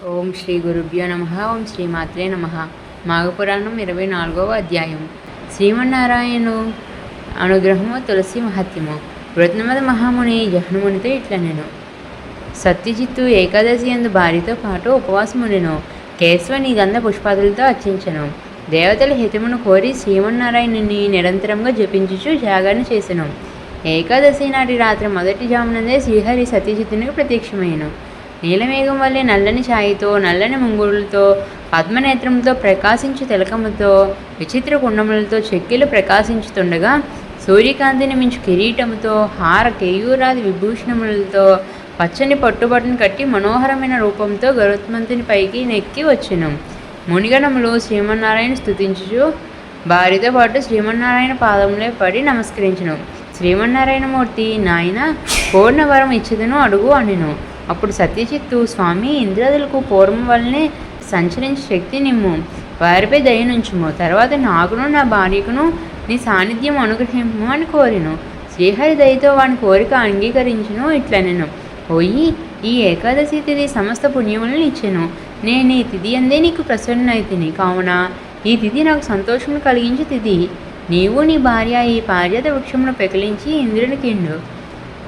ఓం శ్రీ గురుభ్యో నమ. ఓం శ్రీమాత్రే నమ. మాఘపురాణం 24వ అధ్యాయం. శ్రీమన్నారాయణు అనుగ్రహము తులసి మహత్యము. వృత్నమద మహాముని జహ్నుమునితో ఇట్లా నేను సత్యజిత్తు ఏకాదశి యందు భార్యతో పాటు ఉపవాసముండెను. కేశవని గంధ పుష్పాదులతో అర్చించెను. దేవతల హితమును కోరి శ్రీమన్నారాయణుని నిరంతరంగా జపించుచు జాగరణ చేసెను. ఏకాదశి నాటి రాత్రి మొదటి జామునందే శ్రీహరి సత్యజిత్తునికి ప్రత్యక్షమయ్యను. నీలమేఘం వల్లే నల్లని ఛాయతో, నల్లని ముంగురులతో, పద్మనేత్రంతో, ప్రకాశించు తిలకముతో, విచిత్ర కుండములతో చెక్కిలు ప్రకాశించుతుండగా, సూర్యకాంతిని మించు కిరీటముతో, హార కేయూరాది విభూషణములతో, పచ్చని పట్టుబట్టను కట్టి మనోహరమైన రూపంతో గరుత్మంతుని పైకి నెక్కి వచ్చెను. మునిగణములు శ్రీమన్నారాయణ స్తుతించుచు భార్యతో పాటు శ్రీమన్నారాయణ పాదములే పడి నమస్కరించెను. శ్రీమన్నారాయణమూర్తి, నాయన కోరిన వరం ఇచ్చేదను అడుగు అనెను. అప్పుడు సత్యజిత్తు, స్వామి, ఇంద్రాదులకు పూర్వం వల్లనే సంచరించే శక్తి నిమ్ము, వారిపై దయనుంచుము, తర్వాత నాకును నా భార్యకును నీ సాన్నిధ్యం అనుగ్రహింపు అని కోరిను. శ్రీహరి దయతో వాని కోరిక అంగీకరించును. ఇట్లనెను, ఓయి, ఈ ఏకాదశి తిథి సమస్త పుణ్యములను ఇచ్చెను. నేను ఈ తిథి అందే నీకు ప్రసన్నైతిని కావున ఈ తిథి నాకు సంతోషమును కలిగించే తిథి. నీవు నీ భార్య ఈ పారిజాత వృక్షమును పెకిలించి ఇంద్రునికిండు.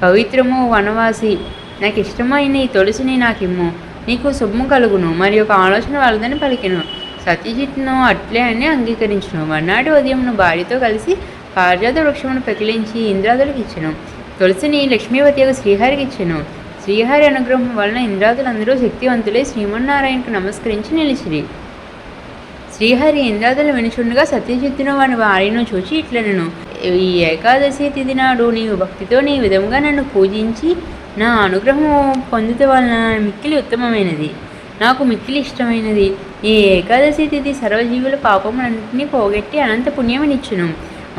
పవిత్రము వనవాసి, నాకు ఇష్టమైన ఈ తులసిని నాకిమ్ము, నీకు శుభము కలుగును. మరి ఒక ఆలోచన వలదని పలికెను. సత్యజిత్తును అట్లే అని అంగీకరించును. మర్నాటి ఉదయమును భార్యతో కలిసి పారిజాత వృక్షమును పెకిలించి ఇంద్రాదులకు ఇచ్చెను. తులసిని లక్ష్మీవతి శ్రీహరికి ఇచ్చెను. శ్రీహరి అనుగ్రహం వలన ఇంద్రాదులందరూ శక్తివంతులై శ్రీమన్నారాయణకు నమస్కరించి నిలిచిరి. శ్రీహరి ఇంద్రాదులు వినుచుండగా సత్యజిత్తును వాని భార్యను చూచి ఇట్లనెను, ఈ ఏకాదశి తిథి నాడు నీవు భక్తితో నీ విధముగా నన్ను పూజించి నా అనుగ్రహము పొందుట వలన మిక్కిలి ఉత్తమమైనది, నాకు మిక్కిలి ఇష్టమైనది. ఈ ఏకాదశి తిథి సర్వజీవుల పాపములన్నింటినీ పోగొట్టి అనంత పుణ్యమునిచ్చును.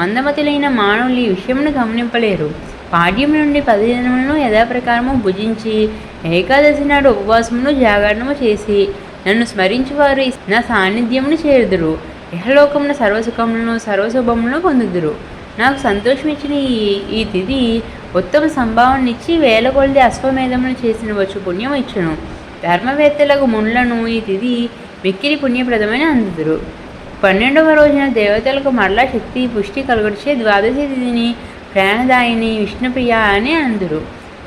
మందమతులైన మానవులు ఈ విషయమును గమనింపలేరు. పాడ్యం నుండి 10 దినములను యథాప్రకారము భుజించి ఏకాదశి నాడు ఉపవాసమును జాగరణము చేసి నన్ను స్మరించువారు నా సాన్నిధ్యమును చేరుదురు. ఇహలోకమున సర్వసుఖములను సర్వశుభములను పొందుదురు. నాకు సంతోషమిచ్చిన ఈ తిథి ఉత్తమ సంభావననిచ్చి వేల కొలది అశ్వమేధములు చేసిన వచ్చు పుణ్యం ఇచ్చును. ధర్మవేత్తలకు మునులను ఈ తిథి మిక్కిలి పుణ్యప్రదమైన అందుదురు. 12వ రోజున దేవతలకు మరలా శక్తి పుష్టి కలుగొచ్చే ద్వాదశి తిథిని ప్రాణదాయిని విష్ణుప్రియ అని అందురు.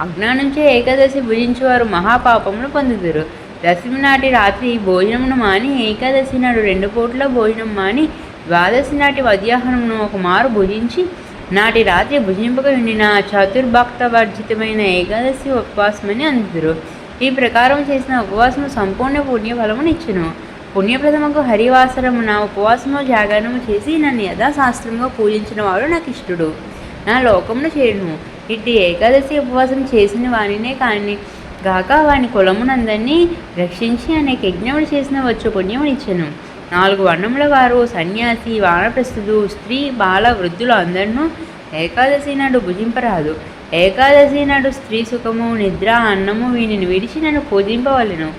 అజ్ఞానంచే ఏకాదశి భుజించేవారు మహాపాపమును పొందుదురు. దశమి నాటి రాత్రి భోజనమును మాని ఏకాదశి నాడు 2 పూట్ల భోజనం మాని ద్వాదశి నాటి మధ్యాహ్నమును ఒక మారు భుజించి నాటి రాత్రి భుజింపక ఉండిన చతుర్భక్తవర్జితమైన ఏకాదశి ఉపవాసమని అందుదురు. ఈ ప్రకారం చేసిన ఉపవాసము సంపూర్ణ పుణ్యఫలమునిచ్చును. పుణ్యప్రదముకు హరివాసరమున ఉపవాసము జాగరణము చేసి నన్ను యథాశాస్త్రంగా పూజించిన వాడు నాకు ఇష్టడు, నా లోకమును చేరును. ఇట్టి ఏకాదశి ఉపవాసం చేసిన వానినే కాని గాక వాని కులమునందరినీ రక్షించి అనేక యజ్ఞములు చేసిన వచ్చు పుణ్యమునిచ్చెను. 4 వర్ణముల వారు, సన్యాసి, వానప్రస్థుడు, స్త్రీ, బాల, వృద్ధులు అందరినూ ఏకాదశి నాడు భుజింపరాదు. ఏకాదశి నాడు స్త్రీ సుఖము, నిద్ర, అన్నము వీనిని విడిచి నన్ను పూజింపవలను,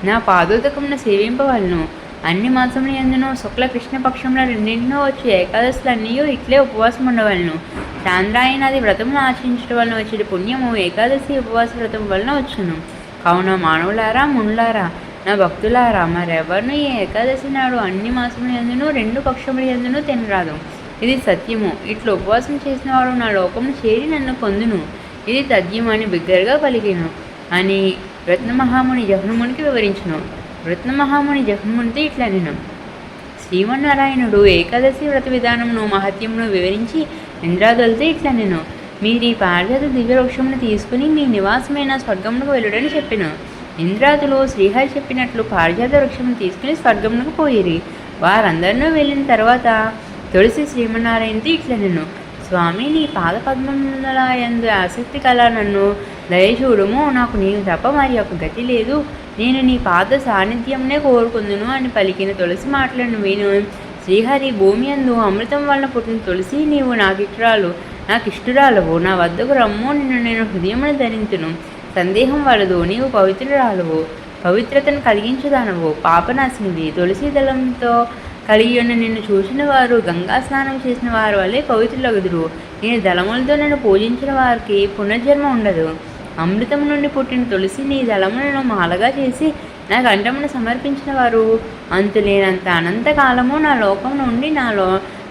నా పాదోదకమును సేవింపవలను. అన్ని మాసముల యందును శుక్ల కృష్ణ పక్షముల రెండింటినో వచ్చి ఏకాదశులన్నీ ఇట్లే ఉపవాసం ఉండవలను. చాంద్రాయనాది వ్రతమును ఆచరించడం వలన వచ్చే పుణ్యము ఏకాదశి ఉపవాస వ్రతం వలన వచ్చును. కావున మానవులారా, మునులారా, నా భక్తులారా, మరెవరినూ ఈ ఏకాదశి నాడు అన్ని మాసముల యందును 2 పక్షముల యందును తినరాదు. ఇది సత్యము. ఇట్లా ఉపవాసం చేసిన వాడు నా లోకమును చేరి నన్ను పొందును. ఇది తథ్యము అని బిగ్గరగా పలికెను అని రత్నమహాముని జహ్నుమునికి వివరించును. రత్నమహాముని జహ్నుమునితో ఇట్లా నేను శ్రీమన్నారాయణుడు ఏకాదశి వ్రత విధానమును మహత్యమును వివరించి ఇంద్రాదులతో ఇట్లా నేను, మీరు ఈ పారిజాత దివ్య వృక్షమును తీసుకుని మీ నివాసమైన స్వర్గమునకు వెళ్ళుడని చెప్పెను. ఇంద్రాదులు శ్రీహరి చెప్పినట్లు పారిజాత వృక్షమును తీసుకుని స్వర్గమునకు పోయిరి. వారందరినూ వెళ్ళిన తర్వాత తులసి శ్రీమన్నారాయణతో ఇట్లా నేను, స్వామి, నీ పాద పద్మముల యందు ఆసక్తి కల నన్ను దయచూడుము, నాకు నీవు తప్ప మరి ఒక గతి లేదు, నేను నీ పాద సాన్నిధ్యంనే కోరుకుందును అని పలికిన తులసి మాటలను విను శ్రీహరి, భూమి యందు అమృతం వలన పుట్టిన తులసి, నీవు నాకిష్టురాలవు, నా వద్దకు రమ్ము, నిన్ను నేను హృదయమును ధరించును, సందేహం వలదు, నీవు పవిత్రురాలవు, పవిత్రతను కలిగించుదానవు, పాపనాశినివి. తులసి దళంతో కలిగి ఉన్న నిన్ను చూసిన వారు గంగా స్నానం చేసిన వారి వల్లే పవిత్రులగుదురు. నేను దళములతో నన్ను పూజించిన వారికి పునర్జన్మ ఉండదు. అమృతం నుండి పుట్టిన తులసి నీ దళములను మాలగా చేసి నా కంఠమును సమర్పించిన వారు అంతులేనంత అనంతకాలము నా లోకం నుండి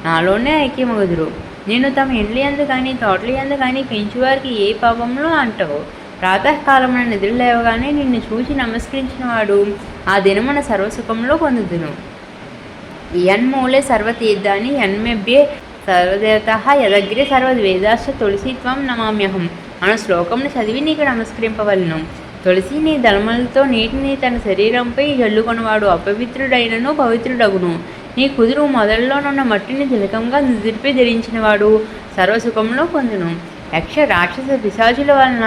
నాలోనే ఐక్యమగుదురు. నేను తమ ఇండ్ల యందు కానీ తోటల యందు కానీ పెంచువారికి ఏ పాపంలో అంటవు. ప్రాతకాలమున నిద్రలేవగానే నిన్ను చూచి నమస్కరించిన వాడు ఆ దినమున సర్వసుఖంలో పొందుదును. యన్మూలే సర్వతీర్థాన్ని యన్మేభ్యే సర్వదేవత యదగ్రే సర్వద్వేదాశ్చ తులసీత్వం నమామ్యహం అను శ్లోకంను చదివి నీకు నమస్కరింపవలను. తులసి నీ దళములతో నీటిని తన శరీరంపై జల్లుకొనవాడు అపవిత్రుడైనను పవిత్రుడగును. నీ కుదురు మొదల్లోనున్న మట్టిని తిలకంగా నుదిరిపై ధరించినవాడు సర్వసుఖంలో పొందును. యక్ష రాక్షస పిశాచుల వలన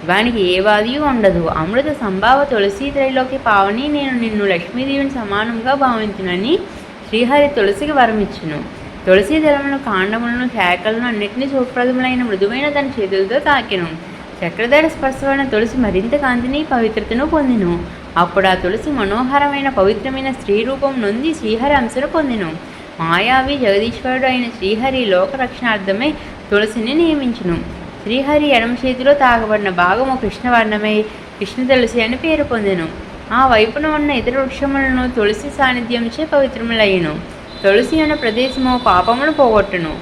వానికి ఏ బాధయూ ఉండదు. అమృత సంభావ తులసి త్రైలోకి పావని నేను నిన్ను లక్ష్మీదేవిని సమానంగా భావించునని శ్రీహరి తులసికి వరమిచ్చును. తులసి దళములను కాండములను శాఖలను అన్నింటినీ సుప్రదములైన మృదువైన తన చేతులతో తాకెను. చక్రధర స్పర్శమైన తులసి మరింత కాంతిని పవిత్రతను పొందిను. అప్పుడు ఆ తులసి మనోహరమైన పవిత్రమైన స్త్రీ రూపం నొంది శ్రీహరి అంశను పొందెను. మాయావి జగదీశ్వరుడు అయిన శ్రీహరి లోకరక్షణార్థమై తులసిని నియమించును. శ్రీహరి ఎడమ చేతిలో తాగబడిన భాగము కృష్ణవర్ణమై కృష్ణ తులసి అని పేరు పొందెను. ఆ వైపున ఉన్న ఇతర వృక్షములను తులసి సాన్నిధ్యంచే పవిత్రములయ్యను. తులసి అన్న ప్రదేశము పాపమును పోగొట్టును.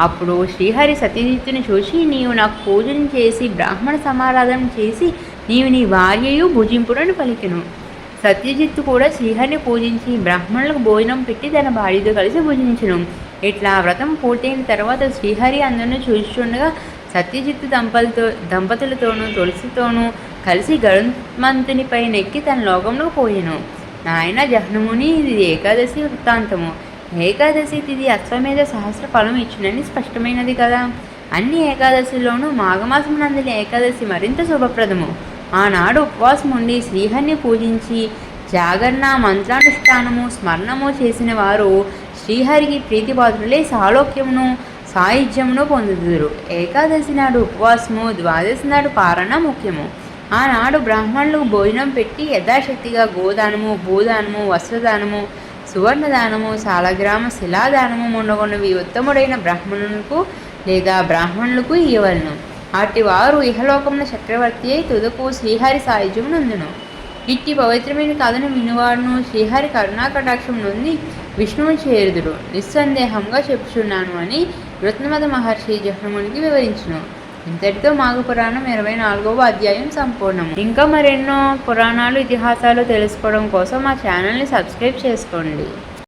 అప్పుడు శ్రీహరి సత్యజిత్తుని చూసి, నీవు నాకు పూజను చేసి బ్రాహ్మణ సమారాధన చేసి నీవు నీ భార్యయు భుజింపుడని పలికెను. సత్యజిత్తు కూడా శ్రీహరిని పూజించి బ్రాహ్మణులకు భోజనం పెట్టి తన భార్యతో కలిసి భుజించును. ఇట్లా వ్రతం పూర్తయిన తర్వాత శ్రీహరి అందరిని చూస్తుండగా సత్యజిత్తు దంపతులతోనూ తులసితోనూ కలిసి గరుత్మంతునిపై నెక్కి తన లోకంలో పోయెను. నాయన జహ్నముని, ఇది ఏకాదశి వృత్తాంతము. ఏకాదశి తిథి అశ్వమేధ సహస్ర ఫలం ఇచ్చునని స్పష్టమైనది కదా. అన్ని ఏకాదశిలోనూ మాఘమాసమునందలి ఏకాదశి మరింత శుభప్రదము. ఆనాడు ఉపవాసం ఉండి శ్రీహరిని పూజించి జాగరణ మంత్రానుష్ఠానము స్మరణము చేసిన వారు శ్రీహరికి ప్రీతిపాత్రులే సాలోక్యమును సాయుధ్యమును పొందుదురు. ఏకాదశి నాడు ఉపవాసము, ద్వాదశి నాడు పారణ ముఖ్యము. ఆనాడు బ్రాహ్మణులకు భోజనం పెట్టి యథాశక్తిగా గోదానము, భూదానము, వస్త్రదానము, సువర్ణదానము, సాలగ్రామ శిలాదానము మొన్నగొన్నవి ఉత్తముడైన బ్రాహ్మణులకు లేదా బ్రాహ్మణులకు ఇవ్వవలను. అట్టి వారు ఇహలోకమున చక్రవర్తి అయి తుదకు శ్రీహరి సాయుధ్యం నందును. ఇట్టి పవిత్రమైన కథను వినువాడును శ్రీహరి కరుణాకటాక్షం నుండి విష్ణువు చేరుదురు నిస్సందేహంగా చెప్పుచున్నాను అని రత్నమద మహర్షి జహ్నమునికి వివరించును. ఇంతటితో మాఘపురాణం 24వ అధ్యాయం సంపూర్ణము. ఇంకా మరెన్నో పురాణాలు ఇతిహాసాలు తెలుసుకోవడం కోసం మా ఛానల్ని సబ్స్క్రైబ్ చేసుకోండి.